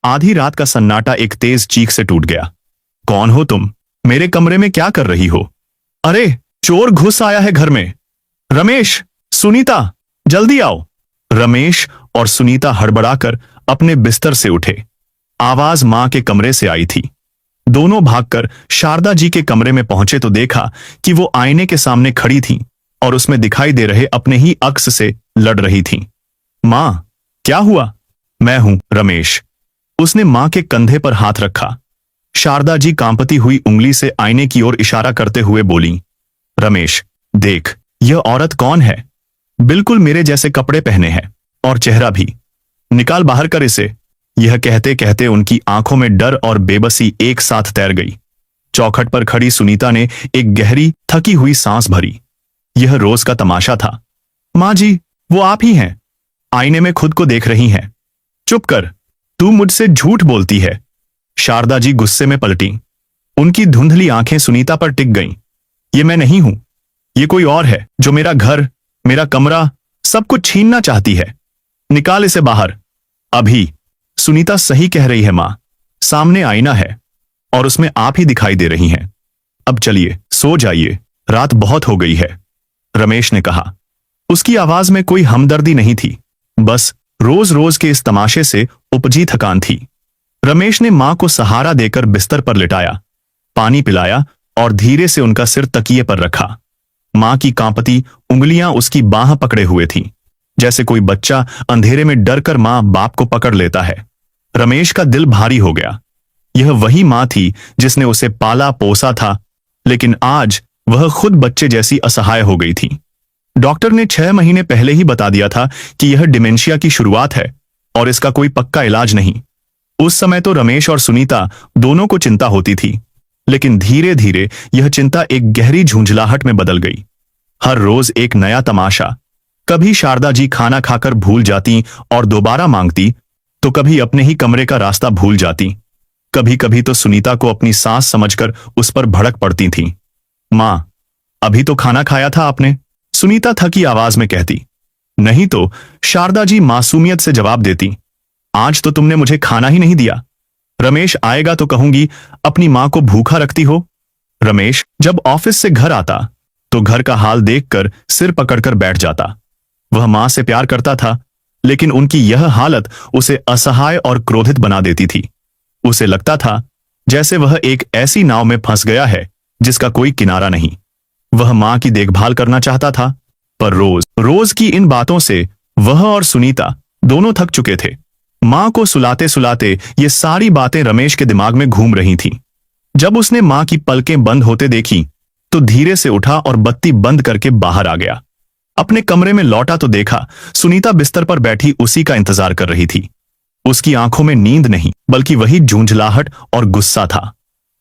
आधी रात का सन्नाटा एक तेज चीख से टूट गया। कौन हो तुम? मेरे कमरे में क्या कर रही हो? अरे, चोर घुस आया है घर में। रमेश, सुनीता, जल्दी आओ। रमेश और सुनीता हड़बड़ाकर अपने बिस्तर से उठे। आवाज मां के कमरे से आई थी। दोनों भागकर शारदा जी के कमरे में पहुंचे तो देखा कि वो आईने के सामने खड़ी थीं और उसमें दिखाई दे रहे अपने ही अक्स से लड़ रही थीं। मां, क्या हुआ? मैं हूं रमेश। उसने मां के कंधे पर हाथ रखा। शारदा जी कांपती हुई उंगली से आईने की ओर इशारा करते हुए बोली, रमेश, देख, यह औरत कौन है? बिल्कुल मेरे जैसे कपड़े पहने हैं और चेहरा भी। निकाल बाहर कर इसे। यह कहते कहते उनकी आंखों में डर और बेबसी एक साथ तैर गई। चौखट पर खड़ी सुनीता ने एक गहरी थकी हुई सांस भरी। यह रोज का तमाशा था। मां जी, वो आप ही हैं। आईने में खुद को देख रही हैं। चुप कर, तू मुझसे झूठ बोलती है। शारदा जी गुस्से में पलटी। उनकी धुंधली आंखें सुनीता पर टिक गईं। ये मैं नहीं हूं। ये कोई और है जो मेरा घर, मेरा कमरा, सब कुछ छीनना चाहती है। निकाल इसे बाहर अभी। सुनीता सही कह रही है मां। सामने आईना है और उसमें आप ही दिखाई दे रही हैं। अब चलिए, सो जाइए, रात बहुत हो गई है, रमेश ने कहा। उसकी आवाज में कोई हमदर्दी नहीं थी, बस रोज रोज के इस तमाशे से उपजी थकान थी। रमेश ने मां को सहारा देकर बिस्तर पर लिटाया, पानी पिलाया और धीरे से उनका सिर तकिए पर रखा। मां की कांपती उंगलियां उसकी बाह पकड़े हुए थीं, जैसे कोई बच्चा अंधेरे में डरकर मां बाप को पकड़ लेता है। रमेश का दिल भारी हो गया। यह वही मां थी जिसने उसे पाला पोसा था, लेकिन आज वह खुद बच्चे जैसी असहाय हो गई थी। डॉक्टर ने 6 महीने पहले ही बता दिया था कि यह डिमेंशिया की शुरुआत है और इसका कोई पक्का इलाज नहीं। उस समय तो रमेश और सुनीता दोनों को चिंता होती थी, लेकिन धीरे धीरे यह चिंता एक गहरी झुंझलाहट में बदल गई। हर रोज एक नया तमाशा। कभी शारदा जी खाना खाकर भूल जाती और दोबारा मांगती, तो कभी अपने ही कमरे का रास्ता भूल जाती। कभी कभी तो सुनीता को अपनी सास समझकर उस पर भड़क पड़ती थीं। मां, अभी तो खाना खाया था आपने? सुनीता थकी आवाज में कहती। नहीं तो, शारदा जी मासूमियत से जवाब देती। आज तो तुमने मुझे खाना ही नहीं दिया। रमेश आएगा तो कहूंगी अपनी मां को भूखा रखती हो। रमेश जब ऑफिस से घर आता तो घर का हाल देखकर सिर पकड़कर बैठ जाता। वह मां से प्यार करता था, लेकिन उनकी यह हालत उसे असहाय और क्रोधित बना देती थी। उसे लगता था जैसे वह एक ऐसी नाव में फंस गया है जिसका कोई किनारा नहीं। वह मां की देखभाल करना चाहता था, पर रोज रोज की इन बातों से वह और सुनीता दोनों थक चुके थे। मां को सुलाते सुलाते ये सारी बातें रमेश के दिमाग में घूम रही थीं। जब उसने मां की पलकें बंद होते देखी तो धीरे से उठा और बत्ती बंद करके बाहर आ गया। अपने कमरे में लौटा तो देखा सुनीता बिस्तर पर बैठी उसी का इंतजार कर रही थी। उसकी आंखों में नींद नहीं, बल्कि वही झुंझलाहट और गुस्सा था,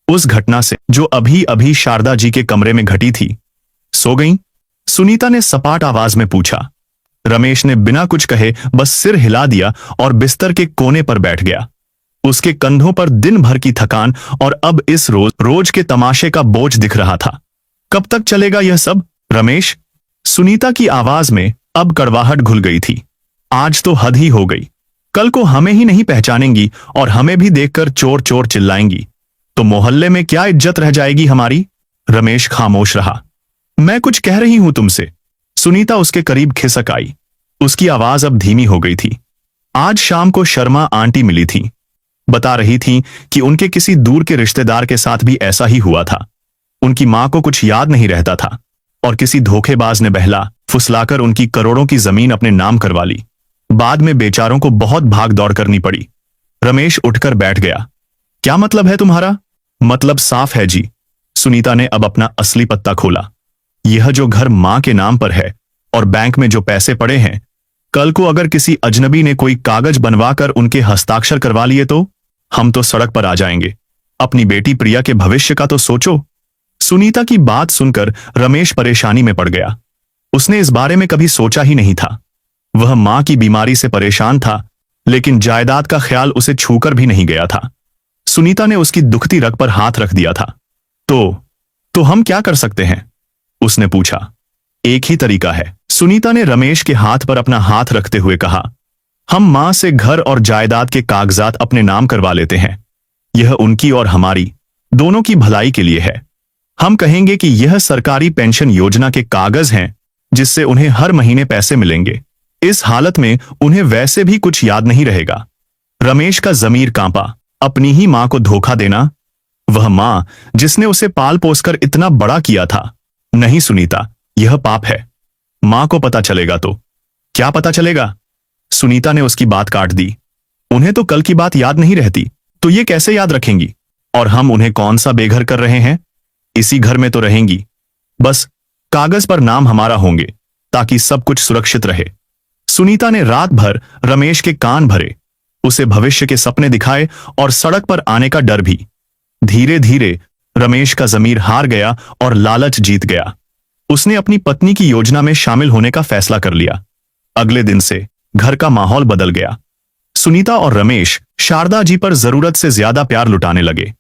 उस घटना से जो अभी अभी शारदा जी के कमरे में घटी थी। सो गईं? सुनीता ने सपाट आवाज में पूछा। रमेश ने बिना कुछ कहे बस सिर हिला दिया और बिस्तर के कोने पर बैठ गया। उसके कंधों पर दिन भर की थकान और अब इस रोज रोज के तमाशे का बोझ दिख रहा था। कब तक चलेगा यह सब, रमेश? सुनीता की आवाज में अब कड़वाहट घुल गई थी। आज तो हद ही हो गई। कल को हमें ही नहीं पहचानेंगी और हमें भी देखकर चोर चोर चिल्लाएंगी, तो मोहल्ले में क्या इज्जत रह जाएगी हमारी? रमेश खामोश रहा। मैं कुछ कह रही हूं तुमसे। सुनीता उसके करीब खिसक आई। उसकी आवाज अब धीमी हो गई थी। आज शाम को शर्मा आंटी मिली थी। बता रही थी कि उनके किसी दूर के रिश्तेदार के साथ भी ऐसा ही हुआ था। उनकी मां को कुछ याद नहीं रहता था और किसी धोखेबाज ने बहला फुसलाकर उनकी करोड़ों की जमीन अपने नाम करवा ली। बाद में बेचारों को बहुत भाग दौड़ करनी पड़ी। रमेश उठकर बैठ गया। क्या मतलब है तुम्हारा? मतलब साफ है जी। सुनीता ने अब अपना असली पत्ता खोला। यह जो घर मां के नाम पर है और बैंक में जो पैसे पड़े हैं, कल को अगर किसी अजनबी ने कोई कागज बनवाकर उनके हस्ताक्षर करवा लिए तो हम तो सड़क पर आ जाएंगे। अपनी बेटी प्रिया के भविष्य का तो सोचो। सुनीता की बात सुनकर रमेश परेशानी में पड़ गया। उसने इस बारे में कभी सोचा ही नहीं था। वह मां की बीमारी से परेशान था, लेकिन जायदाद का ख्याल उसे छूकर भी नहीं गया था। सुनीता ने उसकी दुखती रग पर हाथ रख दिया था। तो हम क्या कर सकते हैं? उसने पूछा। एक ही तरीका है, सुनीता ने रमेश के हाथ पर अपना हाथ रखते हुए कहा। हम मां से घर और जायदाद के कागजात अपने नाम करवा लेते हैं। यह उनकी और हमारी दोनों की भलाई के लिए है। हम कहेंगे कि यह सरकारी पेंशन योजना के कागज हैं जिससे उन्हें हर महीने पैसे मिलेंगे। इस हालत में उन्हें वैसे भी कुछ याद नहीं रहेगा। रमेश का जमीर कांपा। अपनी ही मां को धोखा देना, वह मां जिसने उसे पाल पोसकर इतना बड़ा किया था। नहीं सुनीता, यह पाप है। मां को पता चलेगा तो? क्या पता चलेगा? सुनीता ने उसकी बात काट दी। उन्हें तो कल की बात याद नहीं रहती, तो ये कैसे याद रखेंगी? और हम उन्हें कौन सा बेघर कर रहे हैं? इसी घर में तो रहेंगी, बस कागज पर नाम हमारा होंगे, ताकि सब कुछ सुरक्षित रहे। सुनीता ने रात भर रमेश के कान भरे, उसे भविष्य के सपने दिखाए और सड़क पर आने का डर भी। धीरे धीरे रमेश का जमीर हार गया और लालच जीत गया। उसने अपनी पत्नी की योजना में शामिल होने का फैसला कर लिया। अगले दिन से घर का माहौल बदल गया। सुनीता और रमेश शारदा जी पर जरूरत से ज्यादा प्यार लुटाने लगे।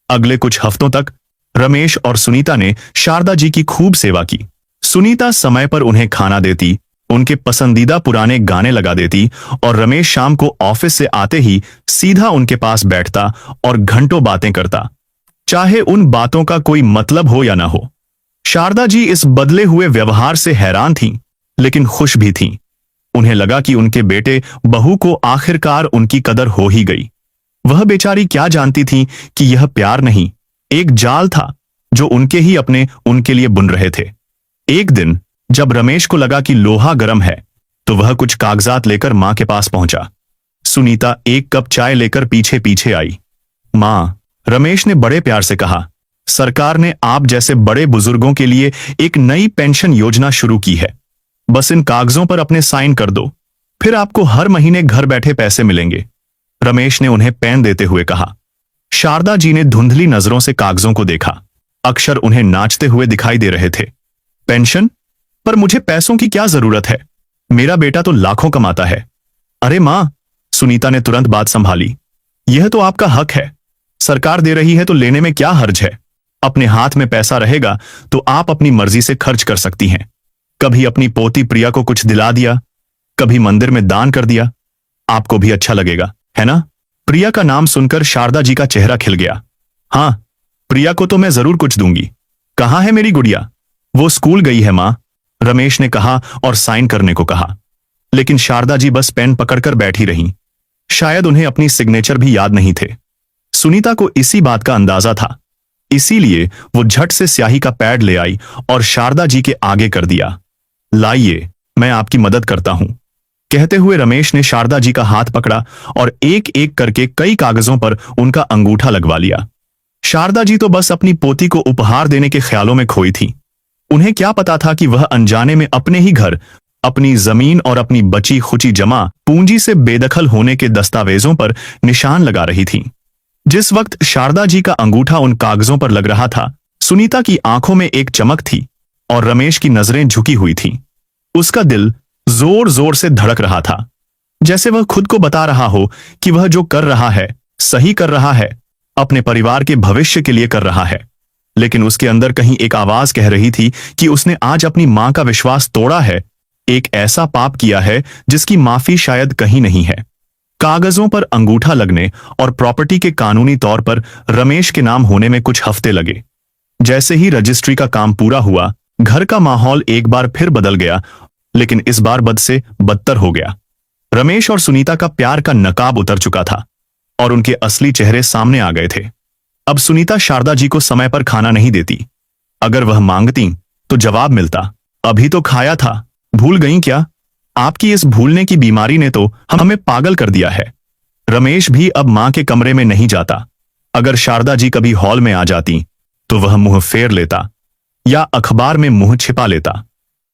अगले कुछ हफ्तों तक रमेश और सुनीता ने शारदा जी की खूब सेवा की। सुनीता समय पर उन्हें खाना देती, उनके पसंदीदा पुराने गाने लगा देती और रमेश शाम को ऑफिस से आते ही सीधा उनके पास बैठता और घंटों बातें करता, चाहे उन बातों का कोई मतलब हो या ना हो। शारदा जी इस बदले हुए व्यवहार से हैरान थीं, लेकिन खुश भी थीं। उन्हें लगा कि उनके बेटे बहू को आखिरकार उनकी कदर हो ही गई। वह बेचारी क्या जानती थी कि यह प्यार नहीं, एक जाल था जो उनके ही अपने उनके लिए बुन रहे थे। एक दिन जब रमेश को लगा कि लोहा गर्म है, तो वह कुछ कागजात लेकर मां के पास पहुंचा। सुनीता एक कप चाय लेकर पीछे पीछे आई। मां, रमेश ने बड़े प्यार से कहा, सरकार ने आप जैसे बड़े बुजुर्गों के लिए एक नई पेंशन योजना शुरू की है। बस इन कागजों पर अपने साइन कर दो, फिर आपको हर महीने घर बैठे पैसे मिलेंगे। रमेश ने उन्हें पेन देते हुए कहा। शारदा जी ने धुंधली नजरों से कागजों को देखा। अक्षर उन्हें नाचते हुए दिखाई दे रहे थे। पेंशन? पर मुझे पैसों की क्या जरूरत है? मेरा बेटा तो लाखों कमाता है। अरे मां, सुनीता ने तुरंत बात संभाली, यह तो आपका हक है। सरकार दे रही है तो लेने में क्या हर्ज है? अपने हाथ में पैसा रहेगा तो आप अपनी मर्जी से खर्च कर सकती हैं। कभी अपनी पोती प्रिया को कुछ दिला दिया, कभी मंदिर में दान कर दिया, आपको भी अच्छा लगेगा, है ना? प्रिया का नाम सुनकर शारदा जी का चेहरा खिल गया। हाँ, प्रिया को तो मैं जरूर कुछ दूंगी। कहाँ है मेरी गुड़िया? वो स्कूल गई है मां, रमेश ने कहा और साइन करने को कहा। लेकिन शारदा जी बस पेन पकड़कर बैठी रहीं। शायद उन्हें अपनी सिग्नेचर भी याद नहीं थे। सुनीता को इसी बात का अंदाजा था, इसीलिए वो झट से स्याही का पैड ले आई और शारदा जी के आगे कर दिया। लाइए, मैं आपकी मदद करता हूं। कहते हुए रमेश ने शारदा जी का हाथ पकड़ा और एक एक करके कई कागजों पर उनका अंगूठा लगवा लिया। शारदा जी तो बस अपनी पोती को उपहार देने के ख्यालों में खोई थी। उन्हें क्या पता था कि वह अनजाने में अपने ही घर, अपनी जमीन और अपनी बची खुची जमा पूंजी से बेदखल होने के दस्तावेजों पर निशान लगा रही थी। जिस वक्त शारदा जी का अंगूठा उन कागजों पर लग रहा था, सुनीता की आंखों में एक चमक थी और रमेश की नजरें झुकी हुई थीं। उसका दिल जोर जोर से धड़क रहा था, जैसे वह खुद को बता रहा हो कि वह जो कर रहा है सही कर रहा है, अपने परिवार के भविष्य के लिए कर रहा है। लेकिन उसके अंदर कहीं एक आवाज कह रही थी कि उसने आज अपनी मां का विश्वास तोड़ा है, एक ऐसा पाप किया है जिसकी माफी शायद कहीं नहीं है। कागजों पर अंगूठा लगने और प्रॉपर्टी के कानूनी तौर पर रमेश के नाम होने में कुछ हफ्ते लगे। जैसे ही रजिस्ट्री का काम पूरा हुआ, घर का माहौल एक बार फिर बदल गया, लेकिन इस बार बद से बदतर हो गया। रमेश और सुनीता का प्यार का नकाब उतर चुका था और उनके असली चेहरे सामने आ गए थे। अब सुनीता शारदा जी को समय पर खाना नहीं देती। अगर वह मांगती तो जवाब मिलता, अभी तो खाया था, भूल गई क्या? आपकी इस भूलने की बीमारी ने तो हमें पागल कर दिया है। रमेश भी अब मां के कमरे में नहीं जाता। अगर शारदा जी कभी हॉल में आ जाती तो वह मुंह फेर लेता या अखबार में मुंह छिपा लेता।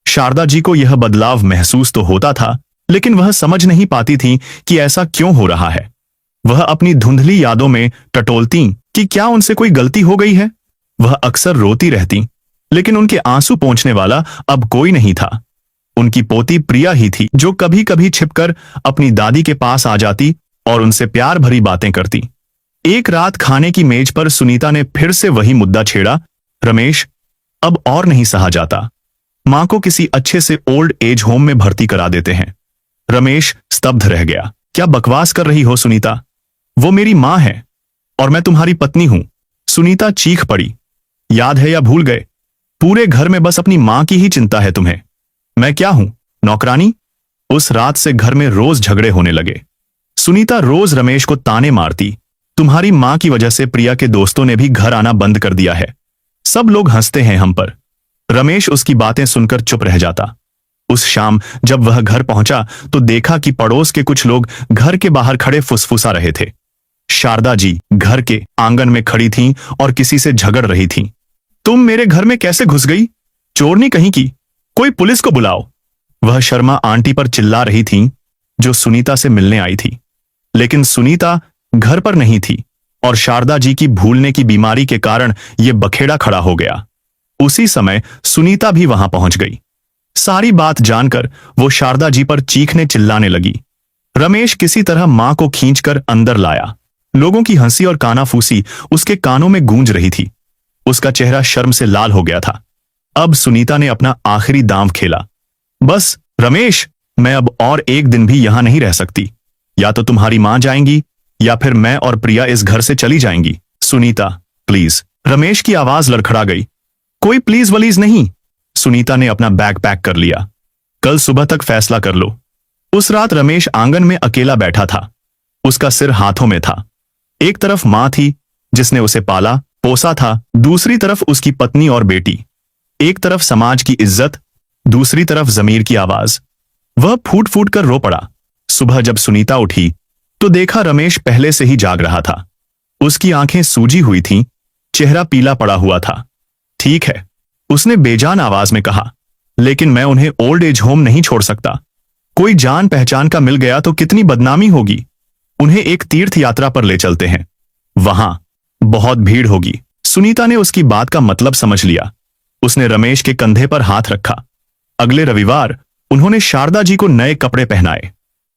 शारदा जी को यह बदलाव महसूस तो होता था, लेकिन वह समझ नहीं पाती थी कि ऐसा क्यों हो रहा है। वह अपनी धुंधली यादों में टटोलती कि क्या उनसे कोई गलती हो गई है। वह अक्सर रोती रहती, लेकिन उनके आंसू पोंछने वाला अब कोई नहीं था। उनकी पोती प्रिया ही थी जो कभी कभी छिपकर अपनी दादी के पास आ जाती और उनसे प्यार भरी बातें करती। एक रात खाने की मेज पर सुनीता ने फिर से वही मुद्दा छेड़ा, रमेश, अब और नहीं सहा जाता। मां को किसी अच्छे से ओल्ड एज होम में भर्ती करा देते हैं। रमेश स्तब्ध रह गया। क्या बकवास कर रही हो सुनीता? वो मेरी माँ है और मैं तुम्हारी पत्नी हूं। सुनीता चीख पड़ी। याद है या भूल गए? पूरे घर में बस अपनी माँ की ही चिंता है तुम्हें। मैं क्या हूं, नौकरानी? उस रात से घर में रोज झगड़े होने लगे। सुनीता रोज रमेश को ताने मारती। तुम्हारी माँ की वजह से प्रिया के दोस्तों ने भी घर आना बंद कर दिया है। सब लोग हंसते हैं हम पर। रमेश उसकी बातें सुनकर चुप रह जाता। उस शाम जब वह घर पहुंचा तो देखा कि पड़ोस के कुछ लोग घर के बाहर खड़े फुसफुसा रहे थे। शारदा जी घर के आंगन में खड़ी थीं और किसी से झगड़ रही थीं। तुम मेरे घर में कैसे घुस गई, चोरनी कहीं की? कोई पुलिस को बुलाओ। वह शर्मा आंटी पर चिल्ला रही थीं, जो सुनीता से मिलने आई थी। लेकिन सुनीता घर पर नहीं थी और शारदा जी की भूलने की बीमारी के कारण यह बखेड़ा खड़ा हो गया। उसी समय सुनीता भी वहां पहुंच गई। सारी बात जानकर वो शारदा जी पर चीखने चिल्लाने लगी। रमेश किसी तरह मां को खींचकर अंदर लाया। लोगों की हंसी और कानाफूसी उसके कानों में गूंज रही थी। उसका चेहरा शर्म से लाल हो गया था। अब सुनीता ने अपना आखिरी दांव खेला। बस रमेश, मैं अब और एक दिन भी यहां नहीं रह सकती। या तो तुम्हारी मां जाएंगी या फिर मैं और प्रिया इस घर से चली जाएंगी। सुनीता प्लीज। रमेश की आवाज लड़खड़ा गई। कोई प्लीज वलीज नहीं। सुनीता ने अपना बैग पैक कर लिया। कल सुबह तक फैसला कर लो। उस रात रमेश आंगन में अकेला बैठा था। उसका सिर हाथों में था। एक तरफ मां थी जिसने उसे पाला पोसा था, दूसरी तरफ उसकी पत्नी और बेटी। एक तरफ समाज की इज्जत, दूसरी तरफ जमीर की आवाज। वह फूट फूट कर रो पड़ा। सुबह जब सुनीता उठी तो देखा रमेश पहले से ही जाग रहा था। उसकी आंखें सूजी हुई थीं, चेहरा पीला पड़ा हुआ था। ठीक है, उसने बेजान आवाज में कहा, लेकिन मैं उन्हें ओल्ड एज होम नहीं छोड़ सकता। कोई जान पहचान का मिल गया तो कितनी बदनामी होगी। उन्हें एक तीर्थ यात्रा पर ले चलते हैं, वहां बहुत भीड़ होगी। सुनीता ने उसकी बात का मतलब समझ लिया। उसने रमेश के कंधे पर हाथ रखा। अगले रविवार उन्होंने शारदा जी को नए कपड़े पहनाए।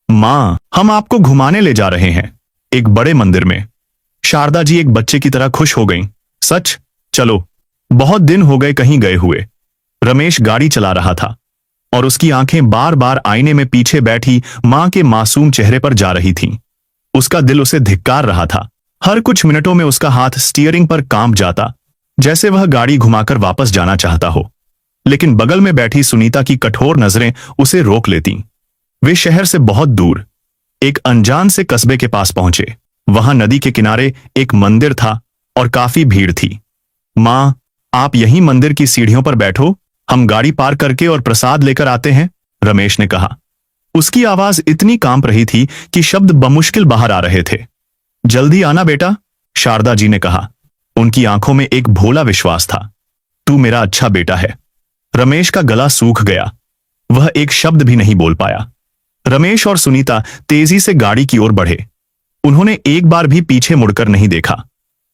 मां, हम आपको घुमाने ले जा रहे हैं, एक बड़े मंदिर में। शारदा जी एक बच्चे की तरह खुश हो गईं। सच? चलो, बहुत दिन हो गए कहीं गए हुए। रमेश गाड़ी चला रहा था और उसकी आंखें बार बार आईने में पीछे बैठी मां के मासूम चेहरे पर जा रही थीं। उसका दिल उसे धिक्कार रहा था। हर कुछ मिनटों में उसका हाथ स्टीयरिंग पर कांप जाता, जैसे वह गाड़ी घुमाकर वापस जाना चाहता हो। लेकिन बगल में बैठी सुनीता की कठोर नजरें उसे रोक लेती। वे शहर से बहुत दूर एक अनजान से कस्बे के पास पहुंचे। वहां नदी के किनारे एक मंदिर था और काफी भीड़ थी। मां, आप यहीं मंदिर की सीढ़ियों पर बैठो, हम गाड़ी पार करके और प्रसाद लेकर आते हैं, रमेश ने कहा। उसकी आवाज इतनी कांप रही थी कि शब्द बमुश्किल बाहर आ रहे थे। जल्दी आना बेटा, शारदा जी ने कहा। उनकी आंखों में एक भोला विश्वास था। तू मेरा अच्छा बेटा है। रमेश का गला सूख गया। वह एक शब्द भी नहीं बोल पाया। रमेश और सुनीता तेजी से गाड़ी की ओर बढ़े। उन्होंने एक बार भी पीछे मुड़कर नहीं देखा।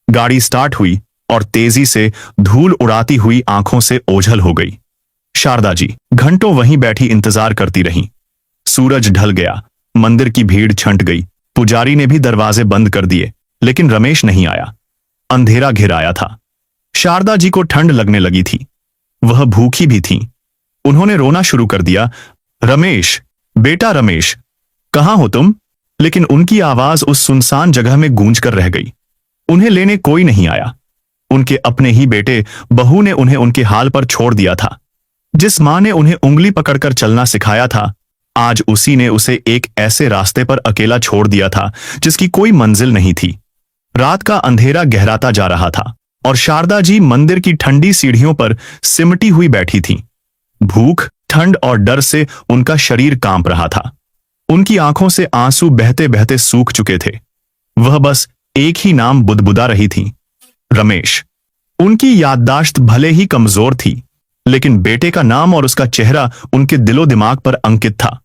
गाड़ी स्टार्ट हुई और तेजी से धूल उड़ाती हुई आंखों से ओझल हो गई। शारदा जी घंटों वहीं बैठी इंतजार करती रहीं। सूरज ढल गया, मंदिर की भीड़ छंट गई। पुजारी ने भी दरवाजे बंद कर दिए, लेकिन रमेश नहीं आया। अंधेरा घिर आया था। शारदा जी को ठंड लगने लगी थी। वह भूखी भी थीं। उन्होंने रोना शुरू कर दिया। रमेश, बेटा रमेश, कहां हो तुम? लेकिन उनकी आवाज उस सुनसान जगह में गूंज कर रह गई। उन्हें लेने कोई नहीं आया। उनके अपने ही बेटे बहू ने उन्हें उनके हाल पर छोड़ दिया था। जिस मां ने उन्हें उंगली पकड़कर चलना सिखाया था, आज उसी ने उसे एक ऐसे रास्ते पर अकेला छोड़ दिया था जिसकी कोई मंजिल नहीं थी। रात का अंधेरा गहराता जा रहा था और शारदा जी मंदिर की ठंडी सीढ़ियों पर सिमटी हुई बैठी थीं। भूख, ठंड और डर से उनका शरीर कांप रहा था। उनकी आंखों से आंसू बहते बहते सूख चुके थे। वह बस एक ही नाम बुदबुदा रही थीं, रमेश। उनकी याददाश्त भले ही कमजोर थी, लेकिन बेटे का नाम और उसका चेहरा उनके दिलो दिमाग पर अंकित था।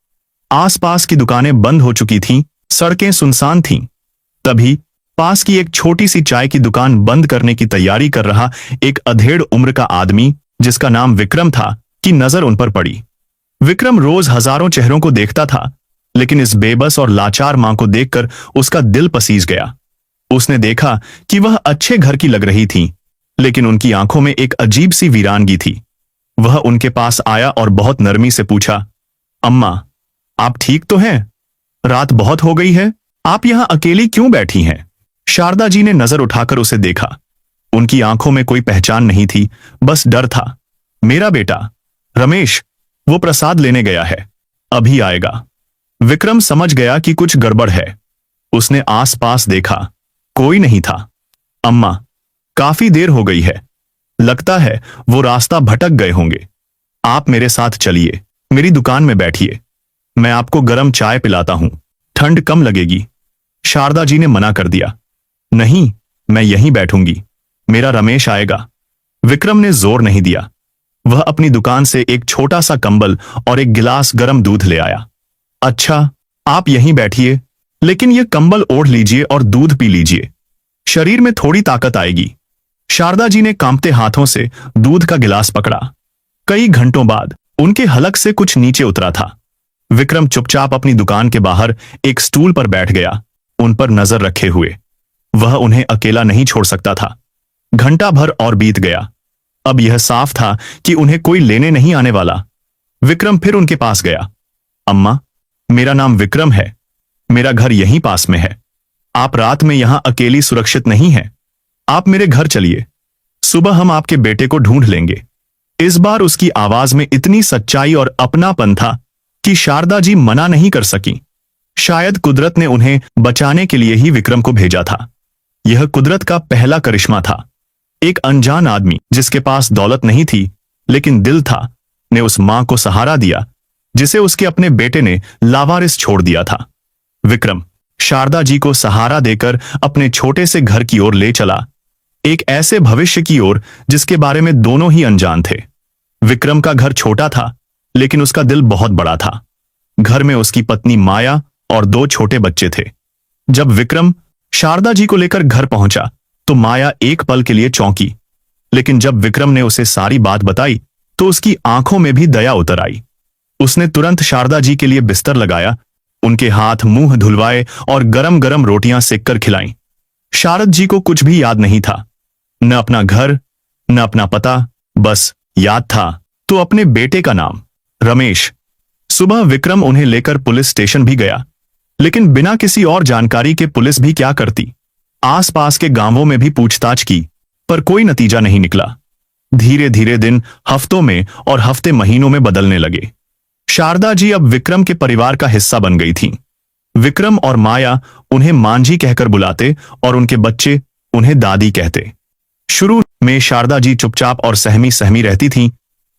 आसपास की दुकानें बंद हो चुकी थीं, सड़कें सुनसान थीं। तभी पास की एक छोटी सी चाय की दुकान बंद करने की तैयारी कर रहा एक अधेड़ उम्र का आदमी, जिसका नाम विक्रम था, की नजर उन पर पड़ी। विक्रम रोज हजारों चेहरों को देखता था, लेकिन इस बेबस और लाचार मां को देखकर उसका दिल पसीज गया। उसने देखा कि वह अच्छे घर की लग रही थी, लेकिन उनकी आंखों में एक अजीब सी वीरानगी थी। वह उनके पास आया और बहुत नरमी से पूछा, अम्मा, आप ठीक तो हैं? रात बहुत हो गई है, आप यहां अकेली क्यों बैठी हैं? शारदा जी ने नजर उठाकर उसे देखा। उनकी आंखों में कोई पहचान नहीं थी, बस डर था। मेरा बेटा रमेश, वो प्रसाद लेने गया है, अभी आएगा। विक्रम समझ गया कि कुछ गड़बड़ है। उसने आसपास देखा, कोई नहीं था। अम्मा, काफी देर हो गई है, लगता है वो रास्ता भटक गए होंगे। आप मेरे साथ चलिए, मेरी दुकान में बैठिए, मैं आपको गर्म चाय पिलाता हूं, ठंड कम लगेगी। शारदा जी ने मना कर दिया। नहीं, मैं यहीं बैठूंगी, मेरा रमेश आएगा। विक्रम ने जोर नहीं दिया। वह अपनी दुकान से एक छोटा सा कंबल और एक गिलास गर्म दूध ले आया। अच्छा, आप यहीं बैठिए, लेकिन यह कंबल ओढ़ लीजिए और दूध पी लीजिए, शरीर में थोड़ी ताकत आएगी। शारदा जी ने कांपते हाथों से दूध का गिलास पकड़ा। कई घंटों बाद उनके हलक से कुछ नीचे उतरा था। विक्रम चुपचाप अपनी दुकान के बाहर एक स्टूल पर बैठ गया, उन पर नजर रखे हुए। वह उन्हें अकेला नहीं छोड़ सकता था। घंटा भर और बीत गया। अब यह साफ था कि उन्हें कोई लेने नहीं आने वाला। विक्रम फिर उनके पास गया। अम्मा, मेरा नाम विक्रम है, मेरा घर यहीं पास में है। आप रात में यहां अकेली सुरक्षित नहीं हैं। आप मेरे घर चलिए, सुबह हम आपके बेटे को ढूंढ लेंगे। इस बार उसकी आवाज में इतनी सच्चाई और अपनापन था कि शारदा जी मना नहीं कर सकी। शायद कुदरत ने उन्हें बचाने के लिए ही विक्रम को भेजा था। यह कुदरत का पहला करिश्मा था। एक अनजान आदमी जिसके पास दौलत नहीं थी लेकिन दिल था, ने उस मां को सहारा दिया जिसे उसके अपने बेटे ने लावारिस छोड़ दिया था। विक्रम शारदा जी को सहारा देकर अपने छोटे से घर की ओर ले चला, एक ऐसे भविष्य की ओर जिसके बारे में दोनों ही अनजान थे। विक्रम का घर छोटा था, लेकिन उसका दिल बहुत बड़ा था। घर में उसकी पत्नी माया और 2 छोटे बच्चे थे। जब विक्रम शारदा जी को लेकर घर पहुंचा तो माया एक पल के लिए चौंकी, लेकिन जब विक्रम ने उसे सारी बात बताई तो उसकी आंखों में भी दया उतर आई। उसने तुरंत शारदा जी के लिए बिस्तर लगाया, उनके हाथ मुंह धुलवाए और गरम गरम रोटियां सेककर खिलाईं। शारद जी को कुछ भी याद नहीं था, न अपना घर, न अपना पता, बस याद था तो अपने बेटे का नाम, रमेश। सुबह विक्रम उन्हें लेकर पुलिस स्टेशन भी गया, लेकिन बिना किसी और जानकारी के पुलिस भी क्या करती। आसपास के गांवों में भी पूछताछ की, पर कोई नतीजा नहीं निकला। धीरे धीरे दिन हफ्तों में और हफ्ते महीनों में बदलने लगे। शारदा जी अब विक्रम के परिवार का हिस्सा बन गई थीं। विक्रम और माया उन्हें मांझी कहकर बुलाते और उनके बच्चे उन्हें दादी कहते। शुरू में शारदा जी चुपचाप और सहमी सहमी रहती थीं,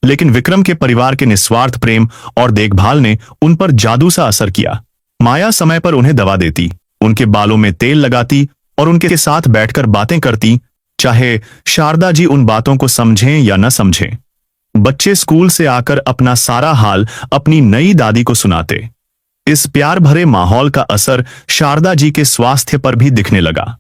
लेकिन विक्रम के परिवार के निस्वार्थ प्रेम और देखभाल ने उन पर जादू सा असर किया। माया समय पर उन्हें दवा देती, उनके बालों में तेल लगाती और उनके साथ बैठकर बातें करती, चाहे शारदा जी उन बातों को समझें या न समझें। बच्चे स्कूल से आकर अपना सारा हाल अपनी नई दादी को सुनाते। इस प्यार भरे माहौल का असर शारदा जी के स्वास्थ्य पर भी दिखने लगा।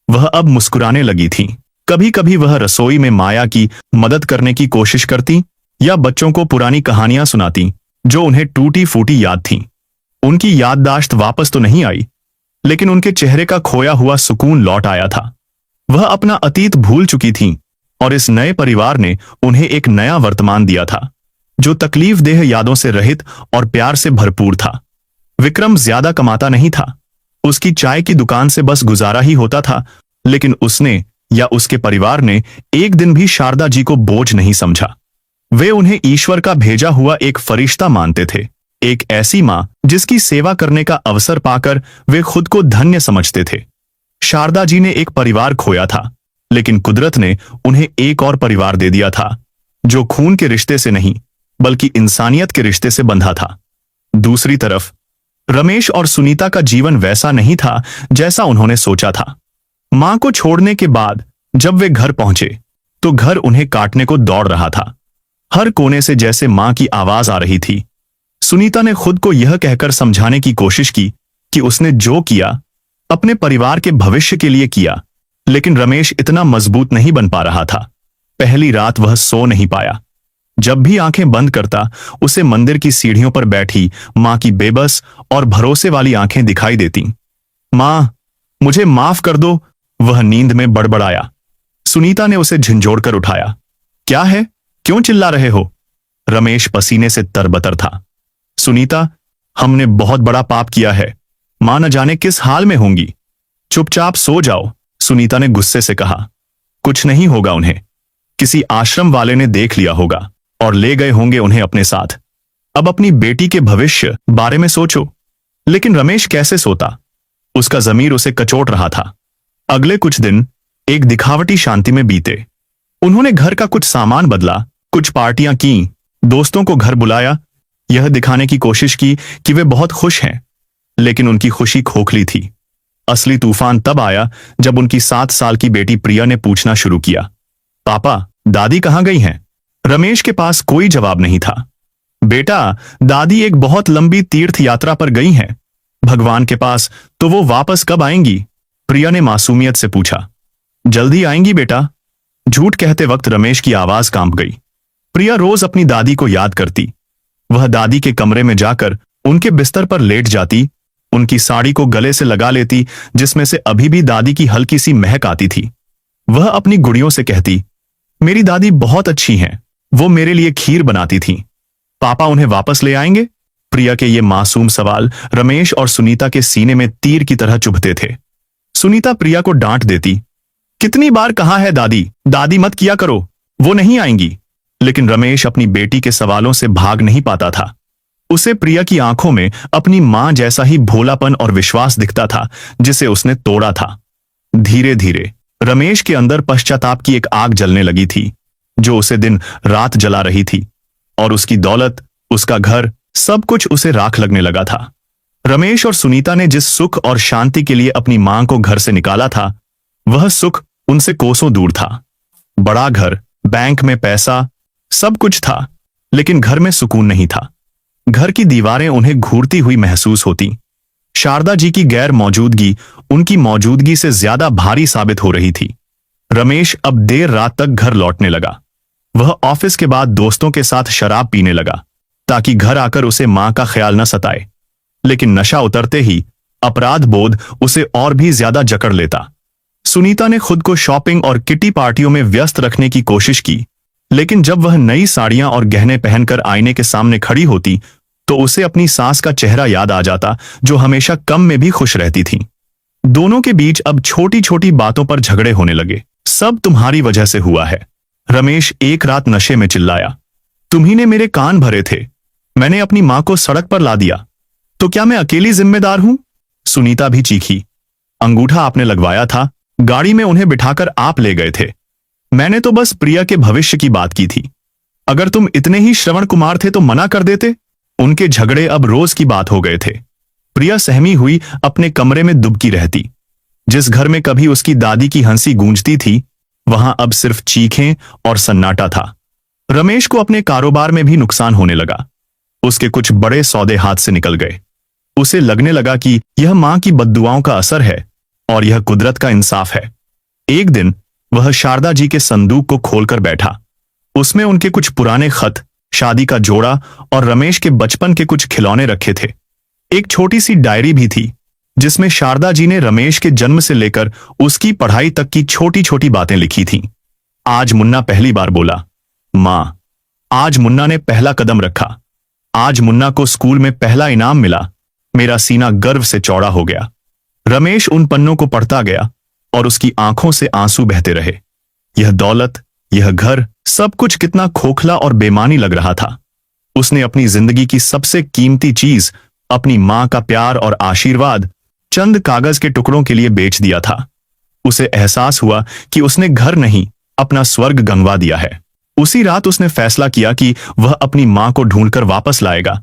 वह अब मुस्कुराने लगी थीं। कभी कभी वह रसोई में माया की मदद करने की कोशिश करती या बच्चों को पुरानी कहानियां सुनाती जो उन्हें टूटी फूटी याद थीं। उनकी याददाश्त वापस तो नहीं आई, लेकिन उनके चेहरे का खोया हुआ सुकून लौट आया था। वह अपना अतीत भूल चुकी थीं और इस नए परिवार ने उन्हें एक नया वर्तमान दिया था, जो तकलीफदेह यादों से रहित और प्यार से भरपूर था। विक्रम ज्यादा कमाता नहीं था, उसकी चाय की दुकान से बस गुजारा ही होता था, लेकिन उसने या उसके परिवार ने एक दिन भी शारदा जी को बोझ नहीं समझा। वे उन्हें ईश्वर का भेजा हुआ एक फरिश्ता मानते थे, एक ऐसी मां जिसकी सेवा करने का अवसर पाकर वे खुद को धन्य समझते थे। शारदा जी ने एक परिवार खोया था, लेकिन कुदरत ने उन्हें एक और परिवार दे दिया था, जो खून के रिश्ते से नहीं बल्कि इंसानियत के रिश्ते से बंधा था। दूसरी तरफ रमेश और सुनीता का जीवन वैसा नहीं था जैसा उन्होंने सोचा था। मां को छोड़ने के बाद जब वे घर पहुंचे तो घर उन्हें काटने को दौड़ रहा था। हर कोने से जैसे मां की आवाज आ रही थी। सुनीता ने खुद को यह कहकर समझाने की कोशिश की कि उसने जो किया अपने परिवार के भविष्य के लिए किया, लेकिन रमेश इतना मजबूत नहीं बन पा रहा था। पहली रात वह सो नहीं पाया। जब भी आंखें बंद करता उसे मंदिर की सीढ़ियों पर बैठी मां की बेबस और भरोसे वाली आंखें दिखाई देती। मां, मुझे माफ कर दो, वह नींद में बड़बड़ाया। सुनीता ने उसे झंझोड़कर उठाया। क्या है, क्यों चिल्ला रहे हो? रमेश पसीने से तरबतर था। सुनीता, हमने बहुत बड़ा पाप किया है। मां न जाने किस हाल में होंगी। चुपचाप सो जाओ, सुनीता ने गुस्से से कहा। कुछ नहीं होगा उन्हें। किसी आश्रम वाले ने देख लिया होगा और ले गए होंगे उन्हें अपने साथ। अब अपनी बेटी के भविष्य बारे में सोचो। लेकिन रमेश कैसे सोता? उसका जमीर उसे कचोट रहा था। अगले कुछ दिन एक दिखावटी शांति में बीते। उन्होंने घर का कुछ सामान बदला, कुछ पार्टियां की, दोस्तों को घर बुलाया, यह दिखाने की कोशिश की कि वे बहुत खुश हैं। लेकिन उनकी खुशी खोखली थी। असली तूफान तब आया जब उनकी 7 साल की बेटी प्रिया ने पूछना शुरू किया, पापा, दादी कहां गई हैं? रमेश के पास कोई जवाब नहीं था। बेटा, दादी एक बहुत लंबी तीर्थ यात्रा पर गई हैं भगवान के पास, तो वो वापस कब आएंगी? प्रिया ने मासूमियत से पूछा। जल्दी आएंगी बेटा। झूठ कहते वक्त रमेश की आवाज कांप गई। प्रिया रोज अपनी दादी को याद करती। वह दादी के कमरे में जाकर उनके बिस्तर पर लेट जाती, उनकी साड़ी को गले से लगा लेती जिसमें से अभी भी दादी की हल्की सी महक आती थी। वह अपनी गुड़ियों से कहती, मेरी दादी बहुत अच्छी हैं, वो मेरे लिए खीर बनाती थीं। पापा उन्हें वापस ले आएंगे? प्रिया के ये मासूम सवाल रमेश और सुनीता के सीने में तीर की तरह चुभते थे। सुनीता प्रिया को डांट देती, कितनी बार कहा है दादी, दादी मत किया करो, वो नहीं आएंगी। लेकिन रमेश अपनी बेटी के सवालों से भाग नहीं पाता था। उसे प्रिया की आंखों में अपनी मां जैसा ही भोलापन और विश्वास दिखता था जिसे उसने तोड़ा था। धीरे धीरे रमेश के अंदर पश्चाताप की एक आग जलने लगी थी जो उसे दिन रात जला रही थी, और उसकी दौलत, उसका घर, सब कुछ उसे राख लगने लगा था। रमेश और सुनीता ने जिस सुख और शांति के लिए अपनी मां को घर से निकाला था, वह सुख उनसे कोसों दूर था। बड़ा घर, बैंक में पैसा, सब कुछ था, लेकिन घर में सुकून नहीं था। घर की दीवारें उन्हें घूरती हुई महसूस होती। शारदा जी की गैर मौजूदगी उनकी मौजूदगी से ज्यादा भारी साबित हो रही थी। रमेश अब देर रात तक घर लौटने लगा। वह ऑफिस के बाद दोस्तों के साथ शराब पीने लगा ताकि घर आकर उसे मां का ख्याल न सताए। लेकिन नशा उतरते ही अपराध बोध उसे और भी ज्यादा जकड़ लेता। सुनीता ने खुद को शॉपिंग और किटी पार्टियों में व्यस्त रखने की कोशिश की, लेकिन जब वह नई साड़ियां और गहने पहनकर आईने के सामने खड़ी होती तो उसे अपनी सास का चेहरा याद आ जाता जो हमेशा कम में भी खुश रहती थी। दोनों के बीच अब छोटी छोटी बातों पर झगड़े होने लगे। सब तुम्हारी वजह से हुआ है। रमेश एक रात नशे में चिल्लाया, तुम्ही ने मेरे कान भरे थे, मैंने अपनी मां को सड़क पर ला दिया, तो क्या मैं अकेली जिम्मेदार हूं? सुनीता भी चीखी, अंगूठा आपने लगवाया था, गाड़ी में उन्हें बिठाकर आप ले गए थे, मैंने तो बस प्रिया के भविष्य की बात की थी। अगर तुम इतने ही श्रवण कुमार थे तो मना कर देते। उनके झगड़े अब रोज की बात हो गए थे। प्रिया सहमी हुई अपने कमरे में दुबकी रहती। जिस घर में कभी उसकी दादी की हंसी गूंजती थी, वहां अब सिर्फ चीखें और सन्नाटा था। रमेश को अपने कारोबार में भी नुकसान होने लगा। उसके कुछ बड़े सौदे हाथ से निकल गए। उसे लगने लगा कि यह मां की बद्दुआओं का असर है और यह कुदरत का इंसाफ है। एक दिन वह शारदा जी के संदूक को खोलकर बैठा। उसमें उनके कुछ पुराने खत, शादी का जोड़ा और रमेश के बचपन के कुछ खिलौने रखे थे। एक छोटी सी डायरी भी थी जिसमें शारदा जी ने रमेश के जन्म से लेकर उसकी पढ़ाई तक की छोटी छोटी बातें लिखी थीं। आज मुन्ना पहली बार बोला, मां। आज मुन्ना ने पहला कदम रखा। आज मुन्ना को स्कूल में पहला इनाम मिला। मेरा सीना गर्व से चौड़ा हो गया। रमेश उन पन्नों को पढ़ता गया और उसकी आंखों से आंसू बहते रहे। यह दौलत, यह घर, सब कुछ कितना खोखला और बेमानी लग रहा था। उसने अपनी जिंदगी की सबसे कीमती चीज, अपनी मां का प्यार और आशीर्वाद, चंद कागज के टुकड़ों के लिए बेच दिया था। उसे एहसास हुआ कि उसने घर नहीं, अपना स्वर्ग गंवा दिया है। उसी रात उसने फैसला किया कि वह अपनी मां को ढूंढकर वापस लाएगा,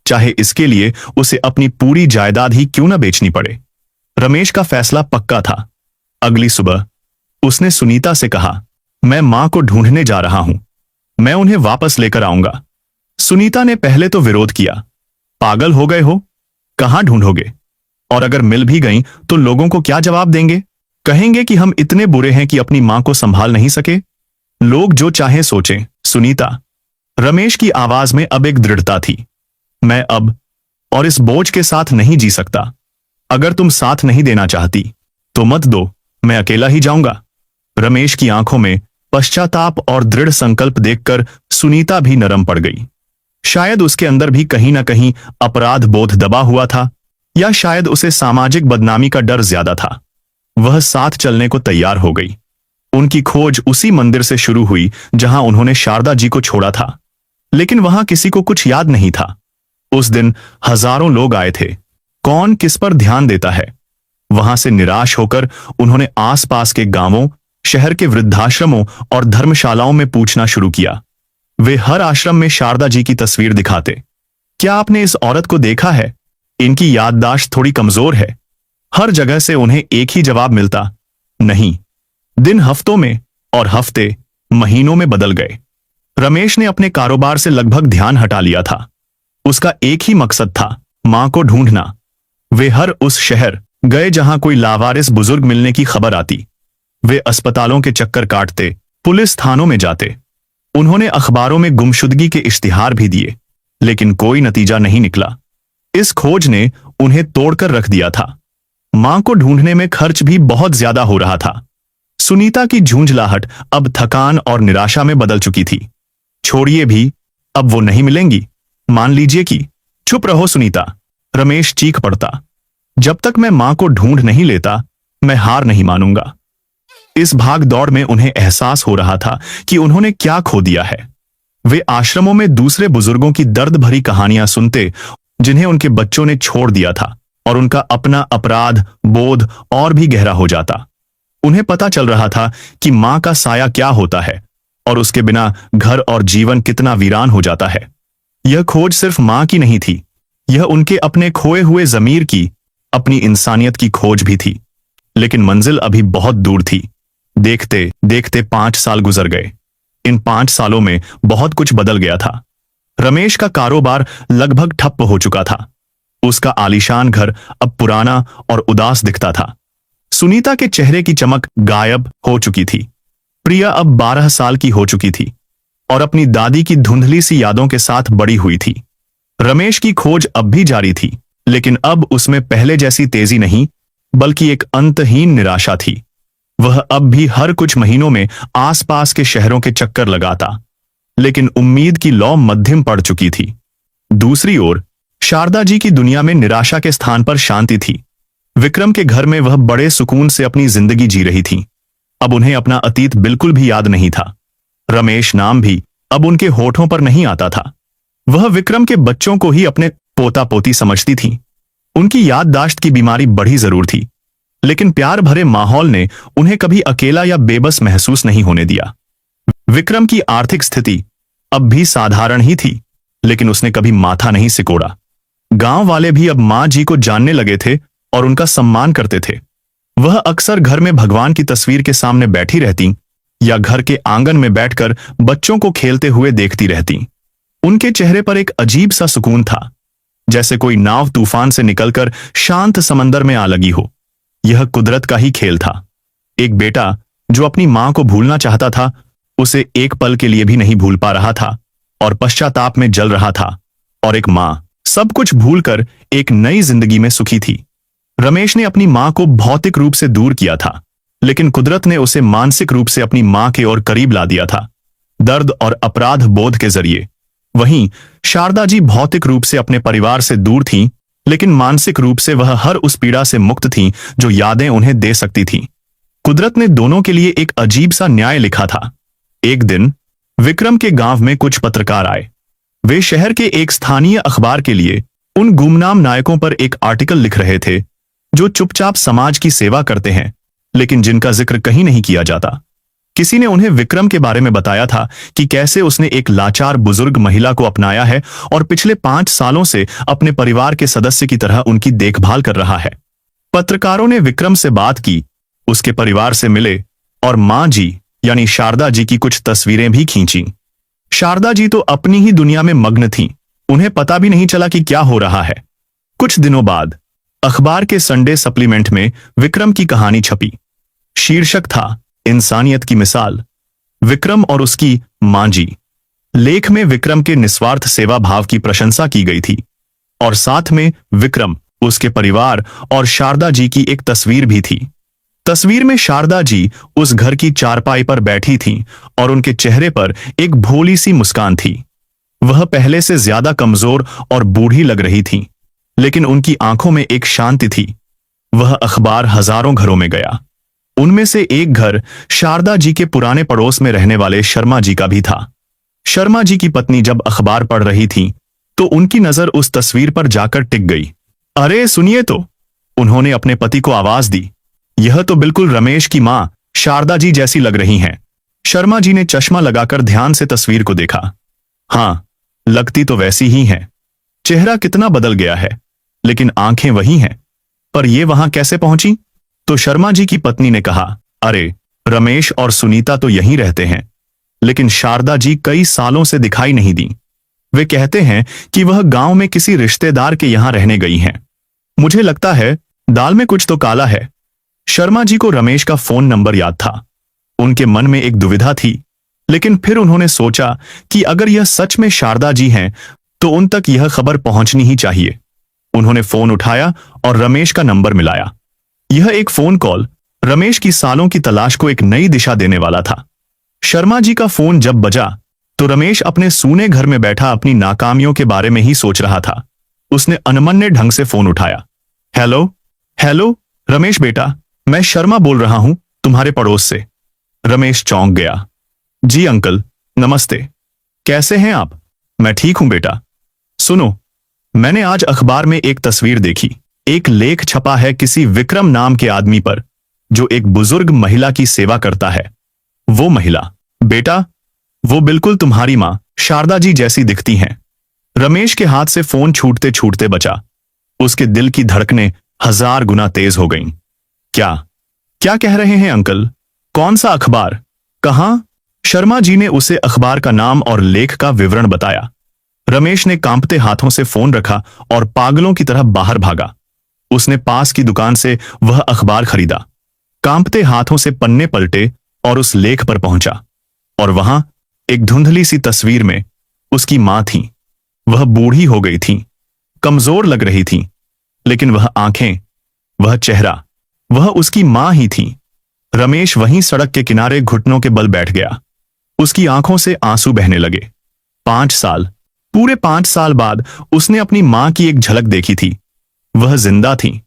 चाहे इसके लिए उसे अपनी पूरी जायदाद ही क्यों न बेचनी पड़े। रमेश का फैसला पक्का था। अगली सुबह उसने सुनीता से कहा, मैं मां को ढूंढने जा रहा हूं, मैं उन्हें वापस लेकर आऊंगा। सुनीता ने पहले तो विरोध किया, पागल हो गए हो, कहां ढूंढोगे? और अगर मिल भी गई तो लोगों को क्या जवाब देंगे? कहेंगे कि हम इतने बुरे हैं कि अपनी मां को संभाल नहीं सके। लोग जो चाहे सोचें। सुनीता, रमेश की आवाज में अब एक दृढ़ता थी, मैं अब और इस बोझ के साथ नहीं जी सकता। अगर तुम साथ नहीं देना चाहती तो मत दो, मैं अकेला ही जाऊंगा। रमेश की आंखों में पश्चाताप और दृढ़ संकल्प देखकर सुनीता भी नरम पड़ गई। शायद उसके अंदर भी कहीं ना कहीं अपराध बोध दबा हुआ था, या शायद उसे सामाजिक बदनामी का डर ज्यादा था। वह साथ चलने को तैयार हो गई। उनकी खोज उसी मंदिर से शुरू हुई जहां उन्होंने शारदा जी को छोड़ा था, लेकिन वहां किसी को कुछ याद नहीं था। उस दिन हजारों लोग आए थे। कौन किस पर ध्यान देता है? वहां से निराश होकर उन्होंने आसपास के गांवों, शहर के वृद्धाश्रमों और धर्मशालाओं में पूछना शुरू किया। वे हर आश्रम में शारदा जी की तस्वीर दिखाते। क्या आपने इस औरत को देखा है? इनकी याददाश्त थोड़ी कमजोर है। हर जगह से उन्हें एक ही जवाब मिलता, नहीं। दिन हफ्तों में और हफ्ते महीनों में बदल गए। रमेश ने अपने कारोबार से लगभग ध्यान हटा लिया था। उसका एक ही मकसद था, मां को ढूंढना। वे हर उस शहर गए जहां कोई लावारिस बुजुर्ग मिलने की खबर आती। वे अस्पतालों के चक्कर काटते, पुलिस थानों में जाते। उन्होंने अखबारों में गुमशुदगी के इश्तिहार भी दिए, लेकिन कोई नतीजा नहीं निकला। इस खोज ने उन्हें तोड़कर रख दिया था। मां को ढूंढने में खर्च भी बहुत ज्यादा हो रहा था। सुनीता की झुंझलाहट अब थकान और निराशा में बदल चुकी थी। छोड़िए भी, अब वो नहीं मिलेंगी। मान लीजिए कि चुप रहो सुनीता, रमेश चीख पड़ता। जब तक मैं मां को ढूंढ नहीं लेता, मैं हार नहीं मानूंगा। इस भाग दौड़ में उन्हें एहसास हो रहा था कि उन्होंने क्या खो दिया है। वे आश्रमों में दूसरे बुजुर्गों की दर्द भरी कहानियां सुनते, जिन्हें उनके बच्चों ने छोड़ दिया था, और उनका अपना अपराध बोध और भी गहरा हो जाता। उन्हें पता चल रहा था कि मां का साया क्या होता है, और उसके बिना घर और जीवन कितना वीरान हो जाता है। यह खोज सिर्फ मां की नहीं थी, यह उनके अपने खोए हुए जमीर की, अपनी इंसानियत की खोज भी थी। लेकिन मंजिल अभी बहुत दूर थी। देखते देखते 5 साल गुजर गए। इन 5 सालों में बहुत कुछ बदल गया था। रमेश का कारोबार लगभग ठप्प हो चुका था। उसका आलीशान घर अब पुराना और उदास दिखता था। सुनीता के चेहरे की चमक गायब हो चुकी थी। प्रिया अब 12 साल की हो चुकी थी और अपनी दादी की धुंधली सी यादों के साथ बड़ी हुई थी। रमेश की खोज अब भी जारी थी, लेकिन अब उसमें पहले जैसी तेजी नहीं, बल्कि एक अंतहीन निराशा थी। वह अब भी हर कुछ महीनों में आसपास के शहरों के चक्कर लगाता, लेकिन उम्मीद की लौ मध्यम पड़ चुकी थी। दूसरी ओर शारदा जी की दुनिया में निराशा के स्थान पर शांति थी। विक्रम के घर में वह बड़े सुकून से अपनी जिंदगी जी रही थी। अब उन्हें अपना अतीत बिल्कुल भी याद नहीं था। रमेश नाम भी अब उनके होठों पर नहीं आता था। वह विक्रम के बच्चों को ही अपने पोता पोती समझती थी। उनकी याददाश्त की बीमारी बढ़ी जरूर थी, लेकिन प्यार भरे माहौल ने उन्हें कभी अकेला या बेबस महसूस नहीं होने दिया। विक्रम की आर्थिक स्थिति अब भी साधारण ही थी, लेकिन उसने कभी माथा नहीं सिकोड़ा। गांव वाले भी अब मां जी को जानने लगे थे और उनका सम्मान करते थे। वह अक्सर घर में भगवान की तस्वीर के सामने बैठी रहती या घर के आंगन में बैठकर बच्चों को खेलते हुए देखती रहती। उनके चेहरे पर एक अजीब सा सुकून था, जैसे कोई नाव तूफान से निकलकर शांत समंदर में आ लगी हो। यह कुदरत का ही खेल था। एक बेटा जो अपनी मां को भूलना चाहता था, उसे एक पल के लिए भी नहीं भूल पा रहा था और पश्चाताप में जल रहा था। और एक मां सब कुछ भूलकर एक नई जिंदगी में सुखी थी। रमेश ने अपनी मां को भौतिक रूप से दूर किया था, लेकिन कुदरत ने उसे मानसिक रूप से अपनी मां के और करीब ला दिया था, दर्द और अपराध बोध के जरिए। वहीं शारदा जी भौतिक रूप से अपने परिवार से दूर थीं, लेकिन मानसिक रूप से वह हर उस पीड़ा से मुक्त थीं जो यादें उन्हें दे सकती थीं। कुदरत ने दोनों के लिए एक अजीब सा न्याय लिखा था। एक दिन विक्रम के गांव में कुछ पत्रकार आए। वे शहर के एक स्थानीय अखबार के लिए उन गुमनाम नायकों पर एक आर्टिकल लिख रहे थे जो चुपचाप समाज की सेवा करते हैं, लेकिन जिनका जिक्र कहीं नहीं किया जाता। किसी ने उन्हें विक्रम के बारे में बताया था कि कैसे उसने एक लाचार बुजुर्ग महिला को अपनाया है और पिछले 5 सालों से अपने परिवार के सदस्य की तरह उनकी देखभाल कर रहा है। पत्रकारों ने विक्रम से बात की, उसके परिवार से मिले और मां जी यानी शारदा जी की कुछ तस्वीरें भी खींची। शारदा जी तो अपनी ही दुनिया में मग्न थीं, उन्हें पता भी नहीं चला कि क्या हो रहा है। कुछ दिनों बाद अखबार के संडे सप्लीमेंट में विक्रम की कहानी छपी। शीर्षक था इंसानियत की मिसाल, विक्रम और उसकी मां जी। लेख में विक्रम के निस्वार्थ सेवा भाव की प्रशंसा की गई थी और साथ में विक्रम, उसके परिवार और शारदा जी की एक तस्वीर भी थी। तस्वीर में शारदा जी उस घर की चारपाई पर बैठी थीं और उनके चेहरे पर एक भोली सी मुस्कान थी। वह पहले से ज्यादा कमजोर और बूढ़ी लग रही थीं, लेकिन उनकी आंखों में एक शांति थी। वह अखबार हजारों घरों में गया। उनमें से एक घर शारदा जी के पुराने पड़ोस में रहने वाले शर्मा जी का भी था। शर्मा जी की पत्नी जब अखबार पढ़ रही थी तो उनकी नजर उस तस्वीर पर जाकर टिक गई। अरे सुनिए तो, उन्होंने अपने पति को आवाज दी। यह तो बिल्कुल रमेश की मां शारदा जी जैसी लग रही हैं। शर्मा जी ने चश्मा लगाकर ध्यान से तस्वीर को देखा। हाँ, लगती तो वैसी ही हैं। चेहरा कितना बदल गया है, लेकिन आंखें वही हैं। पर ये वहां कैसे पहुंची? तो शर्मा जी की पत्नी ने कहा, अरे रमेश और सुनीता तो यहीं रहते हैं, लेकिन शारदा जी कई सालों से दिखाई नहीं दी। वे कहते हैं कि वह गांव में किसी रिश्तेदार के यहां रहने गई हैं। मुझे लगता है दाल में कुछ तो काला है। शर्मा जी को रमेश का फोन नंबर याद था। उनके मन में एक दुविधा थी, लेकिन फिर उन्होंने सोचा कि अगर यह सच में शारदा जी हैं तो उन तक यह खबर पहुंचनी ही चाहिए। उन्होंने फोन उठाया और रमेश का नंबर मिलाया। यह एक फोन कॉल रमेश की सालों की तलाश को एक नई दिशा देने वाला था। शर्मा जी का फोन जब बजा तो रमेश अपने सूने घर में बैठा अपनी नाकामियों के बारे में ही सोच रहा था। उसने अनमन्य ढंग से फोन उठाया। हेलो हेलो रमेश बेटा, मैं शर्मा बोल रहा हूं, तुम्हारे पड़ोस से। रमेश चौंक गया। जी अंकल, नमस्ते। कैसे हैं आप? मैं ठीक हूं बेटा। सुनो, मैंने आज अखबार में एक तस्वीर देखी। एक लेख छपा है किसी विक्रम नाम के आदमी पर, जो एक बुजुर्ग महिला की सेवा करता है। वो महिला, बेटा, वो बिल्कुल तुम्हारी मां शारदा जी जैसी दिखती हैं। रमेश के हाथ से फोन छूटते छूटते बचा। उसके दिल की धड़कनें 1000 गुना तेज हो गईं। क्या क्या कह रहे हैं अंकल? कौन सा अखबार? कहां? शर्मा जी ने उसे अखबार का नाम और लेख का विवरण बताया। रमेश ने कांपते हाथों से फोन रखा और पागलों की तरह बाहर भागा। उसने पास की दुकान से वह अखबार खरीदा, कांपते हाथों से पन्ने पलटे और उस लेख पर पहुंचा। और वहां एक धुंधली सी तस्वीर में उसकी मां थी। वह बूढ़ी हो गई थी, कमजोर लग रही थी, लेकिन वह आंखें, वह चेहरा, वह उसकी मां ही थी। रमेश वहीं सड़क के किनारे घुटनों के बल बैठ गया। उसकी आंखों से आंसू बहने लगे। 5 साल, पूरे 5 साल बाद उसने अपनी मां की एक झलक देखी थी। वह जिंदा थी।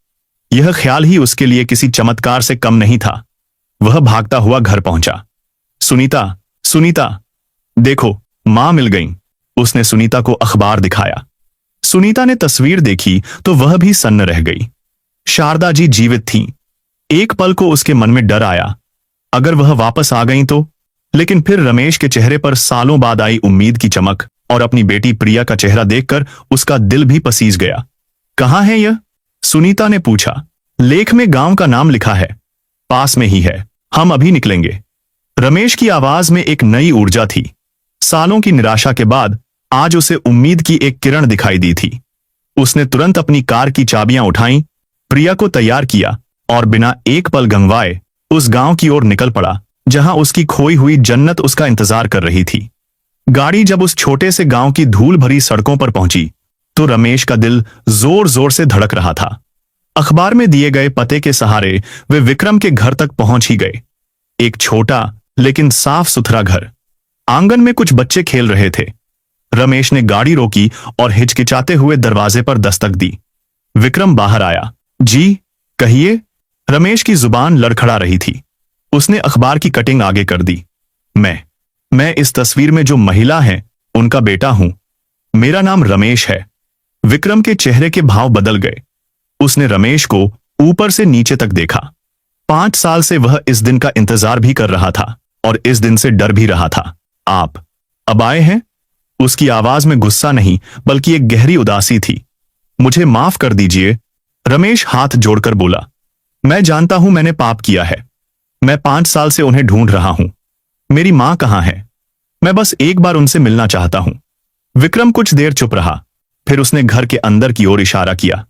यह ख्याल ही उसके लिए किसी चमत्कार से कम नहीं था। वह भागता हुआ घर पहुंचा। सुनीता, सुनीता, देखो, मां मिल गई। उसने सुनीता को अखबार दिखाया। सुनीता ने तस्वीर देखी तो वह भी सन्न रह गई। शारदा जी जीवित थीं। एक पल को उसके मन में डर आया, अगर वह वापस आ गईं तो। लेकिन फिर रमेश के चेहरे पर सालों बाद आई उम्मीद की चमक और अपनी बेटी प्रिया का चेहरा देखकर उसका दिल भी पसीज गया। कहां है यह? सुनीता ने पूछा। लेख में गांव का नाम लिखा है, पास में ही है, हम अभी निकलेंगे। रमेश की आवाज में एक नई ऊर्जा थी। सालों की निराशा के बाद आज उसे उम्मीद की एक किरण दिखाई दी थी। उसने तुरंत अपनी कार की चाबियां उठाईं, प्रिया को तैयार किया और बिना एक पल गंवाए उस गांव की ओर निकल पड़ा जहां उसकी खोई हुई जन्नत उसका इंतजार कर रही थी। गाड़ी जब उस छोटे से गांव की धूल भरी सड़कों पर पहुंची तो रमेश का दिल जोर जोर से धड़क रहा था। अखबार में दिए गए पते के सहारे वे विक्रम के घर तक पहुंच ही गए। एक छोटा लेकिन साफ सुथरा घर। आंगन में कुछ बच्चे खेल रहे थे। रमेश ने गाड़ी रोकी और हिचकिचाते हुए दरवाजे पर दस्तक दी। विक्रम बाहर आया। जी, कहिए। रमेश की जुबान लड़खड़ा रही थी। उसने अखबार की कटिंग आगे कर दी। मैं इस तस्वीर में जो महिला है उनका बेटा हूं। मेरा नाम रमेश है। विक्रम के चेहरे के भाव बदल गए। उसने रमेश को ऊपर से नीचे तक देखा। 5 साल से वह इस दिन का इंतजार भी कर रहा था और इस दिन से डर भी रहा था। आप अब आए हैं? उसकी आवाज में गुस्सा नहीं बल्कि एक गहरी उदासी थी। मुझे माफ कर दीजिए, रमेश हाथ जोड़कर बोला। मैं जानता हूं मैंने पाप किया है। मैं 5 साल से उन्हें ढूंढ रहा हूं। मेरी मां कहां है? मैं बस एक बार उनसे मिलना चाहता हूं। विक्रम कुछ देर चुप रहा, फिर उसने घर के अंदर की ओर इशारा किया।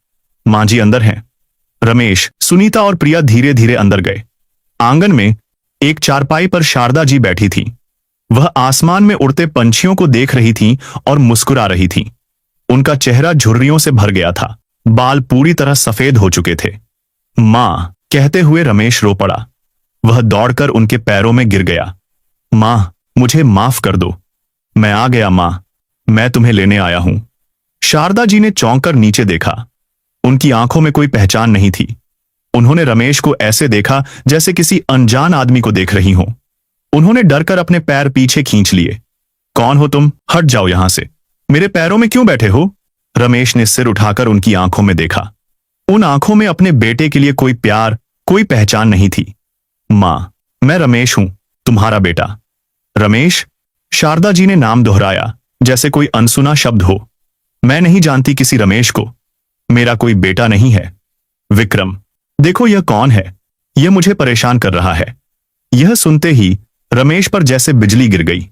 मां जी अंदर हैं। रमेश, सुनीता और प्रिया धीरे धीरे अंदर गए। आंगन में एक चारपाई पर शारदा जी बैठी थी। वह आसमान में उड़ते पंछियों को देख रही थी और मुस्कुरा रही थी। उनका चेहरा झुर्रियों से भर गया था, बाल पूरी तरह सफेद हो चुके थे। मां कहते हुए रमेश रो पड़ा। वह दौड़कर उनके पैरों में गिर गया। मां, मुझे माफ कर दो। मैं आ गया मां, मैं तुम्हें लेने आया हूं। शारदा जी ने चौंक कर नीचे देखा। उनकी आंखों में कोई पहचान नहीं थी। उन्होंने रमेश को ऐसे देखा जैसे किसी अनजान आदमी को देख रही हो। उन्होंने डरकर अपने पैर पीछे खींच लिए। कौन हो तुम? हट जाओ यहां से। मेरे पैरों में क्यों बैठे हो? रमेश ने सिर उठाकर उनकी आंखों में देखा। उन आंखों में अपने बेटे के लिए कोई प्यार, कोई पहचान नहीं थी। मां, मैं रमेश हूं, तुम्हारा बेटा। रमेश? शारदा जी ने नाम दोहराया जैसे कोई अनसुना शब्द हो। मैं नहीं जानती किसी रमेश को। मेरा कोई बेटा नहीं है। विक्रम, देखो यह कौन है? यह मुझे परेशान कर रहा है। यह सुनते ही रमेश पर जैसे बिजली गिर गई।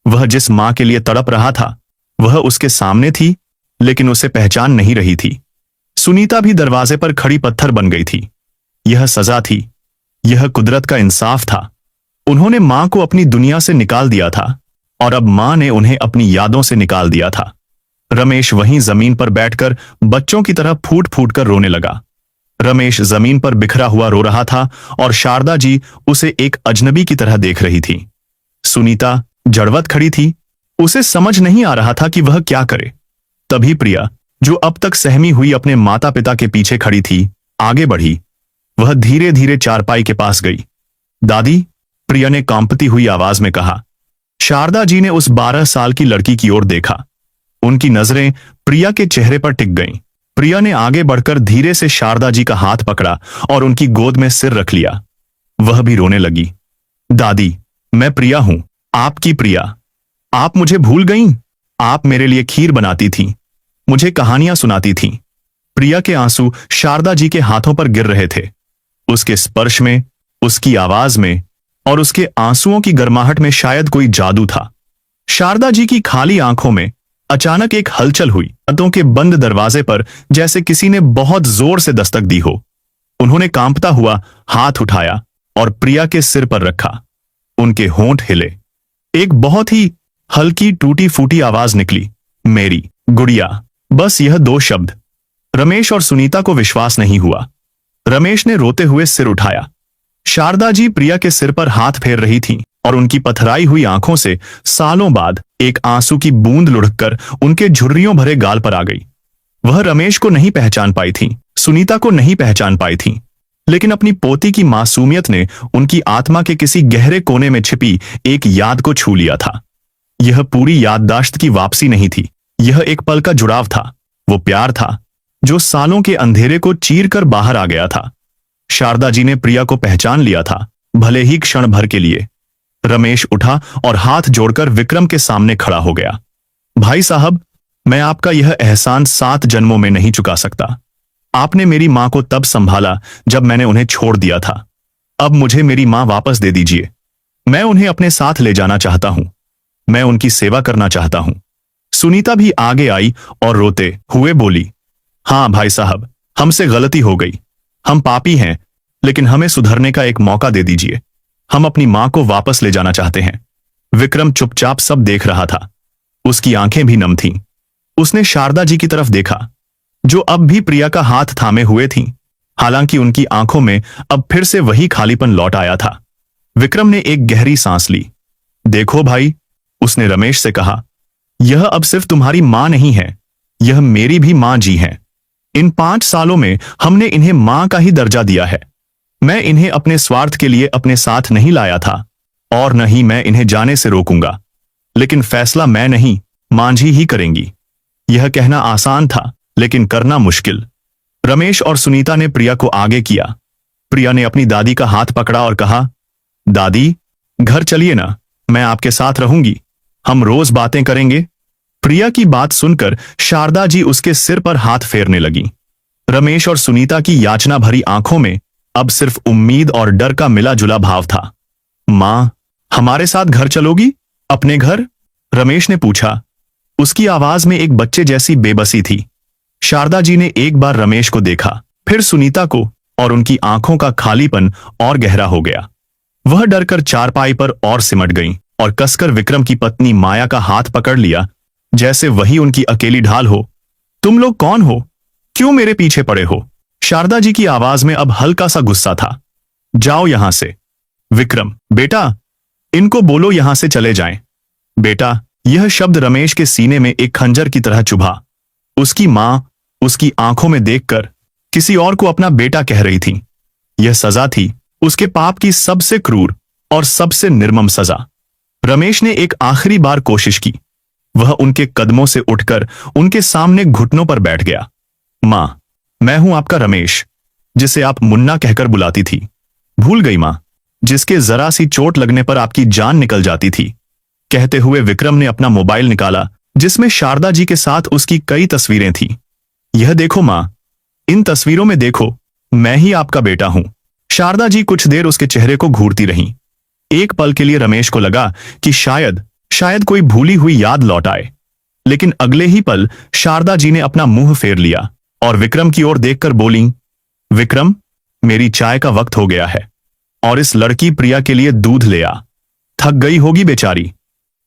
वह जिस मां के लिए तड़प रहा था वह उसके सामने थी, लेकिन उसे पहचान नहीं रही थी। सुनीता भी दरवाजे पर खड़ी पत्थर बन गई थी। यह सजा थी, यह कुदरत का इंसाफ था। उन्होंने मां को अपनी दुनिया से निकाल दिया था और अब मां ने उन्हें अपनी यादों से निकाल दिया था। रमेश वहीं जमीन पर बैठकर बच्चों की तरह फूट फूट कर रोने लगा। रमेश जमीन पर बिखरा हुआ रो रहा था और शारदा जी उसे एक अजनबी की तरह देख रही थी। सुनीता जड़वत खड़ी थी। उसे समझ नहीं आ रहा था कि वह क्या करे। तभी प्रिया, जो अब तक सहमी हुई अपने माता पिता के पीछे खड़ी थी, आगे बढ़ी। वह धीरे धीरे चारपाई के पास गई। दादी, प्रिया ने कांपती हुई आवाज में कहा। शारदा जी ने उस 12 साल की लड़की की ओर देखा। उनकी नजरें प्रिया के चेहरे पर टिक गईं। प्रिया ने आगे बढ़कर धीरे से शारदा जी का हाथ पकड़ा और उनकी गोद में सिर रख लिया। वह भी रोने लगी। दादी, मैं प्रिया हूं, आपकी प्रिया। आप मुझे भूल गईं? आप मेरे लिए खीर बनाती थीं, मुझे कहानियां सुनाती थीं। प्रिया के आंसू शारदा जी के हाथों पर गिर रहे थे। उसके स्पर्श में, उसकी आवाज में और उसके आंसुओं की गर्माहट में शायद कोई जादू था। शारदा जी की खाली आंखों में अचानक एक हलचल हुई। दांतों के बंद दरवाजे पर जैसे किसी ने बहुत जोर से दस्तक दी हो। उन्होंने कांपता हुआ हाथ उठाया और प्रिया के सिर पर रखा। उनके होंठ हिले। एक बहुत ही हल्की टूटी फूटी आवाज निकली, मेरी गुड़िया। बस यह 2 शब्द। रमेश और सुनीता को विश्वास नहीं हुआ। रमेश ने रोते हुए सिर उठाया। शारदा जी प्रिया के सिर पर हाथ फेर रही थीं और उनकी पथराई हुई आंखों से सालों बाद एक आंसू की बूंद लुढ़ककर उनके झुर्रियों भरे गाल पर आ गई। वह रमेश को नहीं पहचान पाई थीं, सुनीता को नहीं पहचान पाई थीं, लेकिन अपनी पोती की मासूमियत ने उनकी आत्मा के किसी गहरे कोने में छिपी एक याद को छू लिया था। यह पूरी याददाश्त की वापसी नहीं थी, यह एक पल का जुड़ाव था। वो प्यार था जो सालों के अंधेरे को चीर कर बाहर आ गया था। शारदा जी ने प्रिया को पहचान लिया था, भले ही क्षण भर के लिए। रमेश उठा और हाथ जोड़कर विक्रम के सामने खड़ा हो गया। भाई साहब, मैं आपका यह एहसान 7 जन्मों में नहीं चुका सकता। आपने मेरी मां को तब संभाला जब मैंने उन्हें छोड़ दिया था। अब मुझे मेरी मां वापस दे दीजिए। मैं उन्हें अपने साथ ले जाना चाहता हूं। मैं उनकी सेवा करना चाहता हूं। सुनीता भी आगे आई और रोते हुए बोली, हां भाई साहब, हमसे गलती हो गई। हम पापी हैं, लेकिन हमें सुधरने का एक मौका दे दीजिए। हम अपनी मां को वापस ले जाना चाहते हैं। विक्रम चुपचाप सब देख रहा था। उसकी आंखें भी नम थीं। उसने शारदा जी की तरफ देखा, जो अब भी प्रिया का हाथ थामे हुए थीं। हालांकि उनकी आंखों में अब फिर से वही खालीपन लौट आया था। विक्रम ने एक गहरी सांस ली। देखो भाई, उसने रमेश से कहा, यह अब सिर्फ तुम्हारी मां नहीं है, यह मेरी भी मां जी है। इन 5 सालों में हमने इन्हें मां का ही दर्जा दिया है। मैं इन्हें अपने स्वार्थ के लिए अपने साथ नहीं लाया था और न ही मैं इन्हें जाने से रोकूंगा, लेकिन फैसला मैं नहीं, मांझी ही करेंगी। यह कहना आसान था, लेकिन करना मुश्किल। रमेश और सुनीता ने प्रिया को आगे किया। प्रिया ने अपनी दादी का हाथ पकड़ा और कहा, दादी, घर चलिए ना, मैं आपके साथ रहूंगी। हम रोज बातें करेंगे। प्रिया की बात सुनकर शारदा जी उसके सिर पर हाथ फेरने लगी। रमेश और सुनीता की याचना भरी आंखों में अब सिर्फ उम्मीद और डर का मिला जुला भाव था। मां, हमारे साथ घर चलोगी? अपने घर? रमेश ने पूछा। उसकी आवाज में एक बच्चे जैसी बेबसी थी। शारदा जी ने एक बार रमेश को देखा, फिर सुनीता को, और उनकी आंखों का खालीपन और गहरा हो गया। वह डरकर चारपाई पर और सिमट गईं और कसकर विक्रम की पत्नी माया का हाथ पकड़ लिया, जैसे वही उनकी अकेली ढाल हो। तुम लोग कौन हो? क्यों मेरे पीछे पड़े हो? शारदा जी की आवाज में अब हल्का सा गुस्सा था। जाओ यहां से। विक्रम, बेटा, इनको बोलो यहां से चले जाएं। बेटा, यह शब्द रमेश के सीने में एक खंजर की तरह चुभा। उसकी मां उसकी आंखों में देखकर किसी और को अपना बेटा कह रही थी। यह सजा थी, उसके पाप की सबसे क्रूर और सबसे निर्मम सजा। रमेश ने एक आखिरी बार कोशिश की। वह उनके कदमों से उठकर उनके सामने घुटनों पर बैठ गया। मां, मैं हूं आपका रमेश, जिसे आप मुन्ना कहकर बुलाती थी। भूल गई मां, जिसके जरा सी चोट लगने पर आपकी जान निकल जाती थी। कहते हुए विक्रम ने अपना मोबाइल निकाला, जिसमें शारदा जी के साथ उसकी कई तस्वीरें थीं। यह देखो मां, इन तस्वीरों में देखो, मैं ही आपका बेटा हूं। शारदा जी कुछ देर उसके चेहरे को घूरती रहीं। एक पल के लिए रमेश को लगा कि शायद कोई भूली हुई याद लौट आए, लेकिन अगले ही पल शारदा जी ने अपना मुंह फेर लिया और विक्रम की ओर देखकर बोली, विक्रम, मेरी चाय का वक्त हो गया है और इस लड़की प्रिया के लिए दूध ले आ। थक गई होगी बेचारी।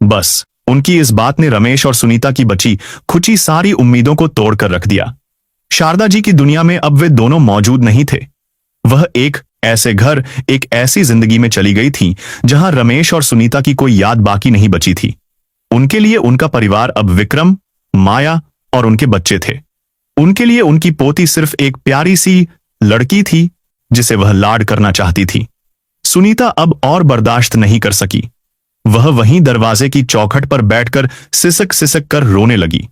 बस उनकी इस बात ने रमेश और सुनीता की बची खुची सारी उम्मीदों को तोड़कर रख दिया। शारदा जी की दुनिया में अब वे दोनों मौजूद नहीं थे। वह एक ऐसे घर, एक ऐसी जिंदगी में चली गई थी जहां रमेश और सुनीता की कोई याद बाकी नहीं बची थी। उनके लिए उनका परिवार अब विक्रम, माया और उनके बच्चे थे। उनके लिए उनकी पोती सिर्फ एक प्यारी सी लड़की थी जिसे वह लाड करना चाहती थी। सुनीता अब और बर्दाश्त नहीं कर सकी। वह वहीं दरवाजे की चौखट पर बैठकर सिसक सिसक कर रोने लगी।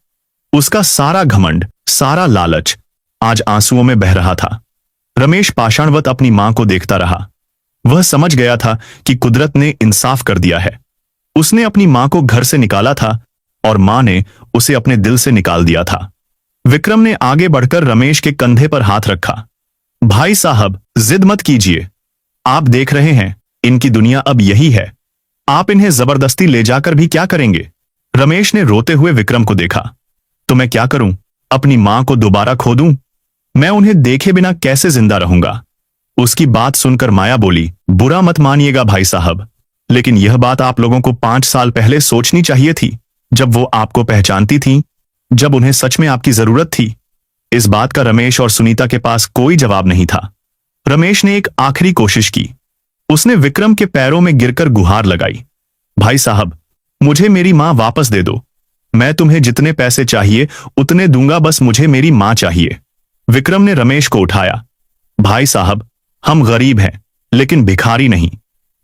उसका सारा घमंड, सारा लालच आज आंसुओं में बह रहा था। रमेश पाषाणवत अपनी मां को देखता रहा। वह समझ गया था कि कुदरत ने इंसाफ कर दिया है। उसने अपनी मां को घर से निकाला था और मां ने उसे अपने दिल से निकाल दिया था। विक्रम ने आगे बढ़कर रमेश के कंधे पर हाथ रखा। भाई साहब, जिद मत कीजिए। आप देख रहे हैं, इनकी दुनिया अब यही है। आप इन्हें जबरदस्ती ले जाकर भी क्या करेंगे? रमेश ने रोते हुए विक्रम को देखा। तो मैं क्या करूं? अपनी मां को दोबारा खो दूं? मैं उन्हें देखे बिना कैसे जिंदा रहूंगा? उसकी बात सुनकर माया बोली, बुरा मत मानिएगा भाई साहब, लेकिन यह बात आप लोगों को 5 साल पहले सोचनी चाहिए थी, जब वो आपको पहचानती थीं, जब उन्हें सच में आपकी जरूरत थी। इस बात का रमेश और सुनीता के पास कोई जवाब नहीं था। रमेश ने एक आखिरी कोशिश की। उसने विक्रम के पैरों में गिरकर गुहार लगाई, भाई साहब, मुझे मेरी मां वापस दे दो। मैं तुम्हें जितने पैसे चाहिए उतने दूंगा, बस मुझे मेरी मां चाहिए। विक्रम ने रमेश को उठाया। भाई साहब, हम गरीब हैं, लेकिन भिखारी नहीं।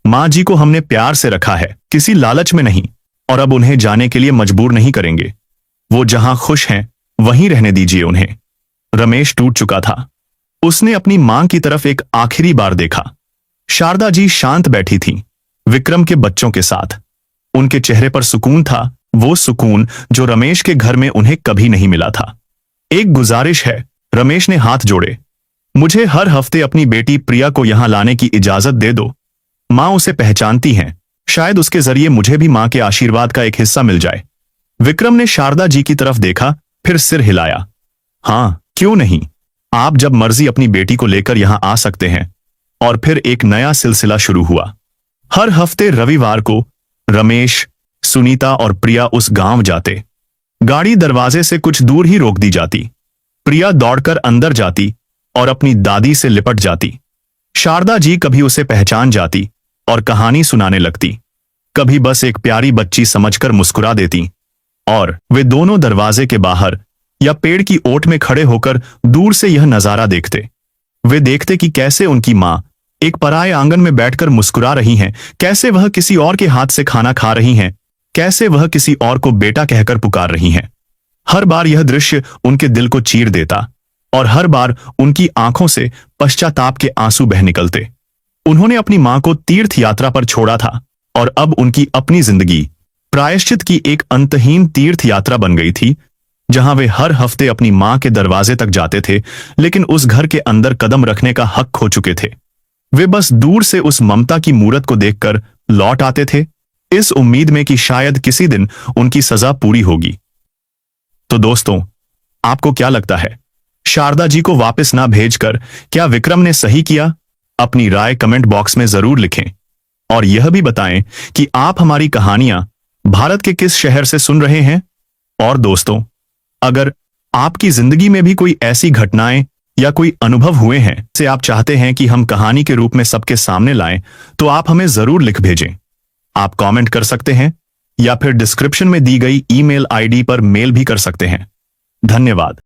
मां जी को हमने प्यार से रखा है, किसी लालच में नहीं, और अब उन्हें जाने के लिए मजबूर नहीं करेंगे। वो जहां खुश हैं, वहीं रहने दीजिए उन्हें। रमेश टूट चुका था। उसने अपनी मां की तरफ एक आखिरी बार देखा। शारदा जी शांत बैठी थीं, विक्रम के बच्चों के साथ। उनके चेहरे पर सुकून था, वो सुकून जो रमेश के घर में उन्हें कभी नहीं मिला था। एक गुजारिश है, रमेश ने हाथ जोड़े। मुझे हर हफ्ते अपनी बेटी प्रिया को यहां लाने की इजाजत दे दो। मां उसे पहचानती हैं, शायद उसके जरिए मुझे भी मां के आशीर्वाद का एक हिस्सा मिल जाए। विक्रम ने शारदा जी की तरफ देखा, फिर सिर हिलाया। हां, क्यों नहीं? आप जब मर्जी अपनी बेटी को लेकर यहां आ सकते हैं। और फिर एक नया सिलसिला शुरू हुआ। हर हफ्ते रविवार को रमेश, सुनीता और प्रिया उस गांव जाते। गाड़ी दरवाजे से कुछ दूर ही रोक दी जाती। प्रिया दौड़कर अंदर जाती और अपनी दादी से लिपट जाती। शारदा जी कभी उसे पहचान जाती और कहानी सुनाने लगती, कभी बस एक प्यारी बच्ची समझकर मुस्कुरा देती, और वे दोनों दरवाजे के बाहर या पेड़ की ओट में खड़े होकर दूर से यह नजारा देखते। वे देखते कि कैसे उनकी मां एक पराये आंगन में बैठकर मुस्कुरा रही हैं, कैसे वह किसी और के हाथ से खाना खा रही हैं, कैसे वह किसी और को बेटा कहकर पुकार रही हैं। हर बार यह दृश्य उनके दिल को चीर देता और हर बार उनकी आंखों से पश्चाताप के आंसू बह निकलते। उन्होंने अपनी मां को तीर्थ यात्रा पर छोड़ा था और अब उनकी अपनी जिंदगी प्रायश्चित की एक अंतहीन तीर्थ यात्रा बन गई थी, जहां वे हर हफ्ते अपनी मां के दरवाजे तक जाते थे, लेकिन उस घर के अंदर कदम रखने का हक खो चुके थे। वे बस दूर से उस ममता की मूरत को देखकर लौट आते थे, इस उम्मीद में कि शायद किसी दिन उनकी सजा पूरी होगी। तो दोस्तों, आपको क्या लगता है, शारदा जी को वापस ना भेजकर क्या विक्रम ने सही किया? अपनी राय कमेंट बॉक्स में जरूर लिखें और यह भी बताएं कि आप हमारी कहानियां भारत के किस शहर से सुन रहे हैं। और दोस्तों, अगर आपकी जिंदगी में भी कोई ऐसी घटनाएं या कोई अनुभव हुए हैं जिसे आप चाहते हैं कि हम कहानी के रूप में सबके सामने लाएं, तो आप हमें जरूर लिख भेजें। आप कमेंट कर सकते हैं या फिर डिस्क्रिप्शन में दी गई ईमेल आईडी पर मेल भी कर सकते हैं। धन्यवाद।